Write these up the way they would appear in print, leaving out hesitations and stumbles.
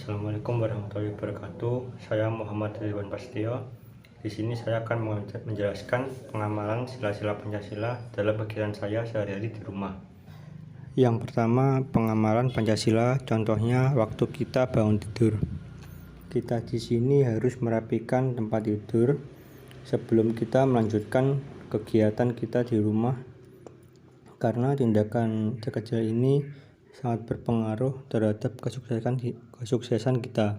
Assalamualaikum warahmatullahi wabarakatuh. Saya Muhammad Ridwan Prasetyo. Di sini saya akan menjelaskan pengamalan sila-sila Pancasila dalam kegiatan saya sehari-hari di rumah. Yang pertama, pengamalan Pancasila. Contohnya waktu kita bangun tidur. Kita di sini harus merapikan tempat tidur sebelum kita melanjutkan kegiatan kita di rumah, karena tindakan kecil ini sangat berpengaruh terhadap kesuksesan kita.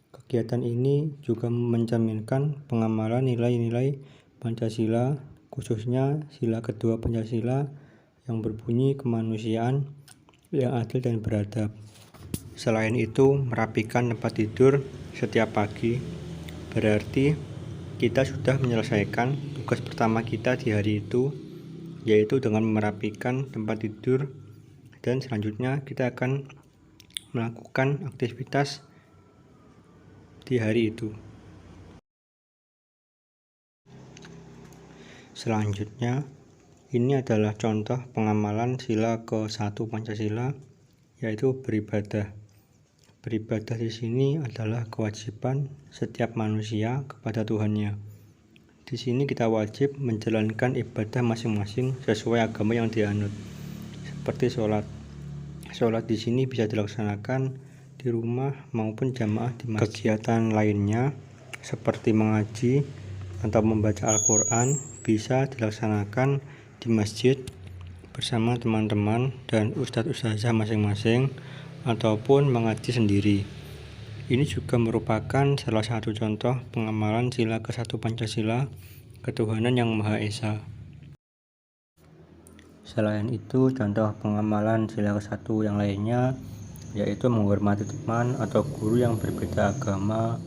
Kegiatan ini juga mencerminkan pengamalan nilai-nilai Pancasila, khususnya sila kedua Pancasila yang berbunyi kemanusiaan yang adil dan beradab. Selain itu, merapikan tempat tidur setiap pagi berarti kita sudah menyelesaikan tugas pertama kita di hari itu, yaitu dengan merapikan tempat tidur, dan selanjutnya kita akan melakukan aktivitas di hari itu. Selanjutnya, ini adalah contoh pengamalan sila ke-1 Pancasila, yaitu beribadah. Beribadah di sini adalah kewajiban setiap manusia kepada Tuhannya. Di sini kita wajib menjalankan ibadah masing-masing sesuai agama yang dianut. Seperti sholat. Sholat di sini bisa dilaksanakan di rumah maupun jamaah di masjid. Kegiatan lainnya seperti mengaji atau membaca Al-Quran bisa dilaksanakan di masjid bersama teman-teman dan ustadz-ustazah masing-masing ataupun mengaji sendiri. Ini juga merupakan salah satu contoh pengamalan sila ke-1 Pancasila, ketuhanan yang Maha Esa. Selain itu, contoh pengamalan sila ke-1 yang lainnya yaitu menghormati teman atau guru yang berbeda agama,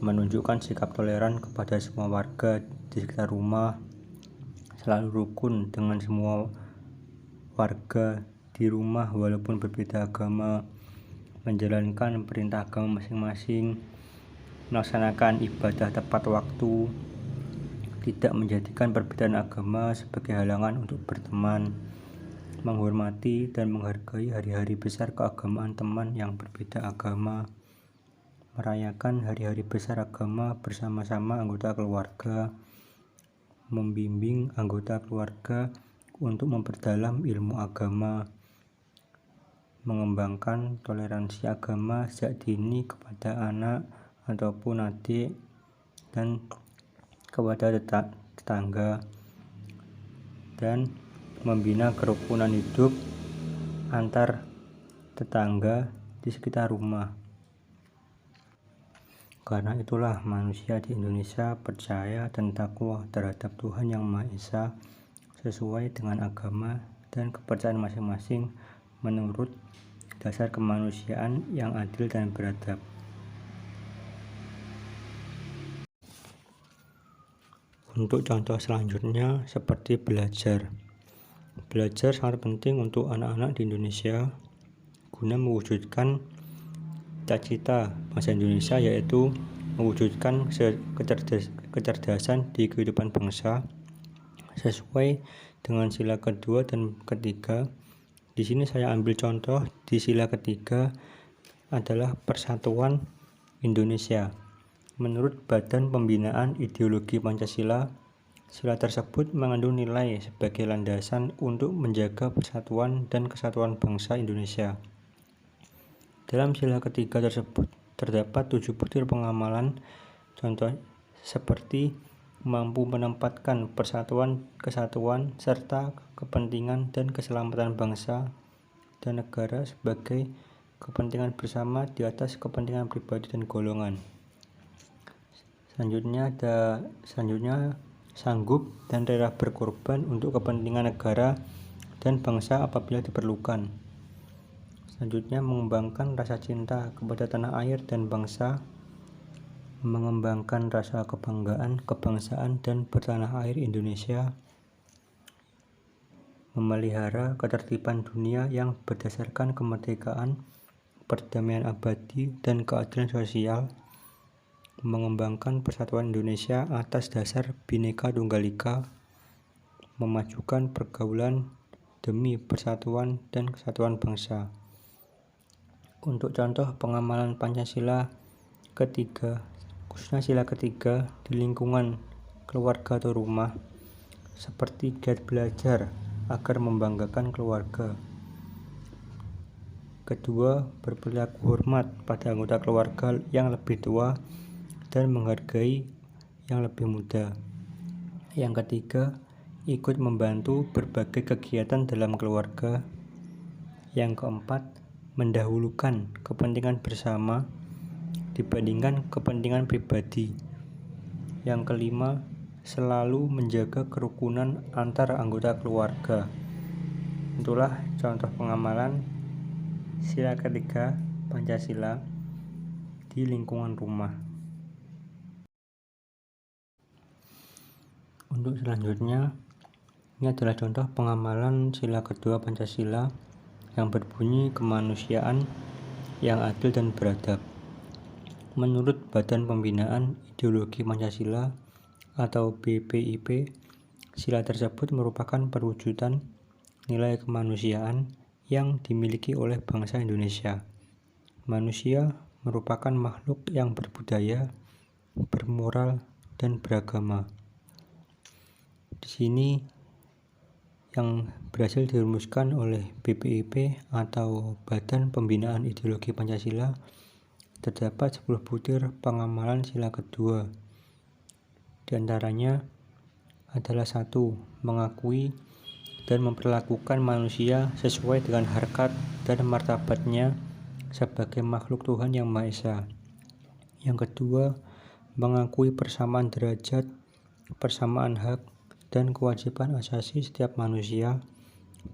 menunjukkan sikap toleran kepada semua warga di sekitar rumah, selalu rukun dengan semua warga di rumah walaupun berbeda agama, menjalankan perintah agama masing-masing, melaksanakan ibadah tepat waktu, tidak menjadikan perbedaan agama sebagai halangan untuk berteman, menghormati dan menghargai hari-hari besar keagamaan teman yang berbeda agama, merayakan hari-hari besar agama bersama-sama anggota keluarga, membimbing anggota keluarga untuk memperdalam ilmu agama, mengembangkan toleransi agama sejak dini kepada anak ataupun adik dan kepada tetangga, dan membina kerukunan hidup antar tetangga di sekitar rumah. Karena itulah manusia di Indonesia percaya dan takwa terhadap Tuhan Yang Maha Esa sesuai dengan agama dan kepercayaan masing-masing menurut dasar kemanusiaan yang adil dan beradab. Untuk contoh selanjutnya seperti belajar. Belajar sangat penting untuk anak-anak di Indonesia guna mewujudkan cita-cita bangsa Indonesia, yaitu mewujudkan kecerdasan di kehidupan bangsa sesuai dengan sila kedua dan ketiga. Di sini saya ambil contoh di sila ketiga adalah Persatuan Indonesia. Menurut Badan Pembinaan Ideologi Pancasila, sila tersebut mengandung nilai sebagai landasan untuk menjaga persatuan dan kesatuan bangsa Indonesia. Dalam sila ketiga tersebut terdapat 7 butir pengamalan, contoh seperti mampu menempatkan persatuan, kesatuan, serta kepentingan dan keselamatan bangsa dan negara sebagai kepentingan bersama di atas kepentingan pribadi dan golongan. Selanjutnya sanggup dan rela berkorban untuk kepentingan negara dan bangsa apabila diperlukan. Selanjutnya, mengembangkan rasa cinta kepada tanah air dan bangsa, mengembangkan rasa kebanggaan, kebangsaan dan bertanah air Indonesia, memelihara ketertiban dunia yang berdasarkan kemerdekaan, perdamaian abadi dan keadilan sosial, mengembangkan persatuan Indonesia atas dasar Bhinneka Tunggal Ika, memajukan pergaulan demi persatuan dan kesatuan bangsa. Untuk contoh pengamalan Pancasila ketiga, khususnya sila ketiga di lingkungan keluarga atau rumah, seperti giat belajar agar membanggakan keluarga. Kedua, berperilaku hormat pada anggota keluarga yang lebih tua dan menghargai yang lebih muda. Yang ketiga, ikut membantu berbagai kegiatan dalam keluarga. Yang keempat, mendahulukan kepentingan bersama dibandingkan kepentingan pribadi. Yang kelima, selalu menjaga kerukunan antar anggota keluarga. Itulah contoh pengamalan sila ketiga Pancasila di lingkungan rumah. Untuk selanjutnya, ini adalah contoh pengamalan sila kedua Pancasila yang berbunyi kemanusiaan yang adil dan beradab. Menurut Badan Pembinaan Ideologi Pancasila atau BPIP, sila tersebut merupakan perwujudan nilai kemanusiaan yang dimiliki oleh bangsa Indonesia. Manusia merupakan makhluk yang berbudaya, bermoral, dan beragama. Di sini yang berhasil dirumuskan oleh BPIP atau Badan Pembinaan Ideologi Pancasila, terdapat 10 butir pengamalan sila kedua. Di antaranya adalah 1. Mengakui dan memperlakukan manusia sesuai dengan harkat dan martabatnya sebagai makhluk Tuhan Yang Maha Esa. Yang kedua, mengakui persamaan derajat, persamaan hak, dan kewajiban asasi setiap manusia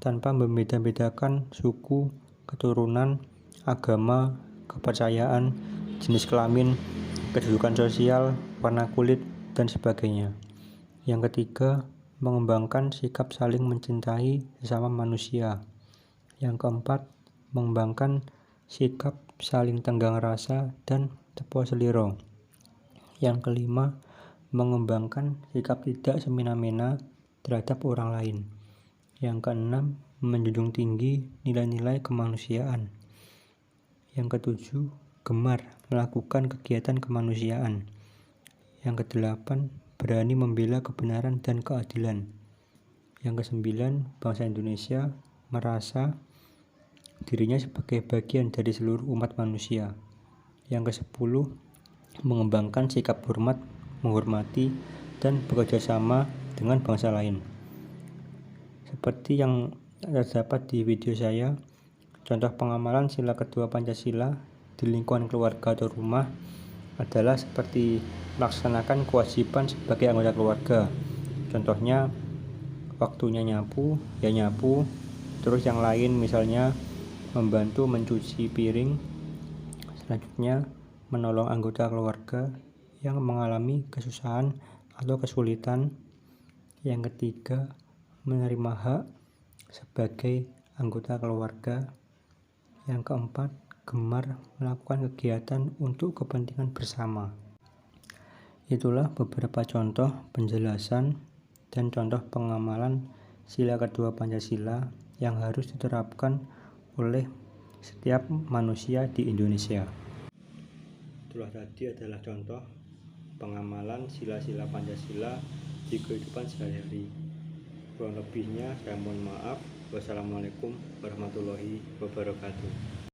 tanpa membeda-bedakan suku, keturunan, agama, kepercayaan, jenis kelamin, kedudukan sosial, warna kulit, dan sebagainya. Yang ketiga, mengembangkan sikap saling mencintai sesama manusia. Yang keempat, mengembangkan sikap saling tenggang rasa dan tepo seliro. Yang kelima, mengembangkan sikap tidak semena-mena terhadap orang lain. Yang keenam, menjunjung tinggi nilai-nilai kemanusiaan. Yang ketujuh, gemar melakukan kegiatan kemanusiaan. Yang kedelapan, berani membela kebenaran dan keadilan. Yang kesembilan, bangsa Indonesia merasa dirinya sebagai bagian dari seluruh umat manusia. Yang kesepuluh, mengembangkan sikap hormat, menghormati, dan bekerja sama dengan bangsa lain. Seperti yang terdapat di video saya, contoh pengamalan sila kedua Pancasila di lingkungan keluarga atau rumah adalah seperti melaksanakan kewajiban sebagai anggota keluarga. Contohnya, waktunya nyapu, ya nyapu. Terus yang lain misalnya membantu mencuci piring. Selanjutnya, menolong anggota keluarga yang mengalami kesusahan atau kesulitan. Yang ketiga, menerima hak sebagai anggota keluarga. Yang keempat, gemar melakukan kegiatan untuk kepentingan bersama. Itulah beberapa contoh penjelasan dan contoh pengamalan sila kedua Pancasila yang harus diterapkan oleh setiap manusia di Indonesia. Itulah tadi adalah contoh pengamalan sila-sila Pancasila di kehidupan sehari-hari. Kurang lebihnya saya mohon maaf. Wassalamualaikum warahmatullahi wabarakatuh.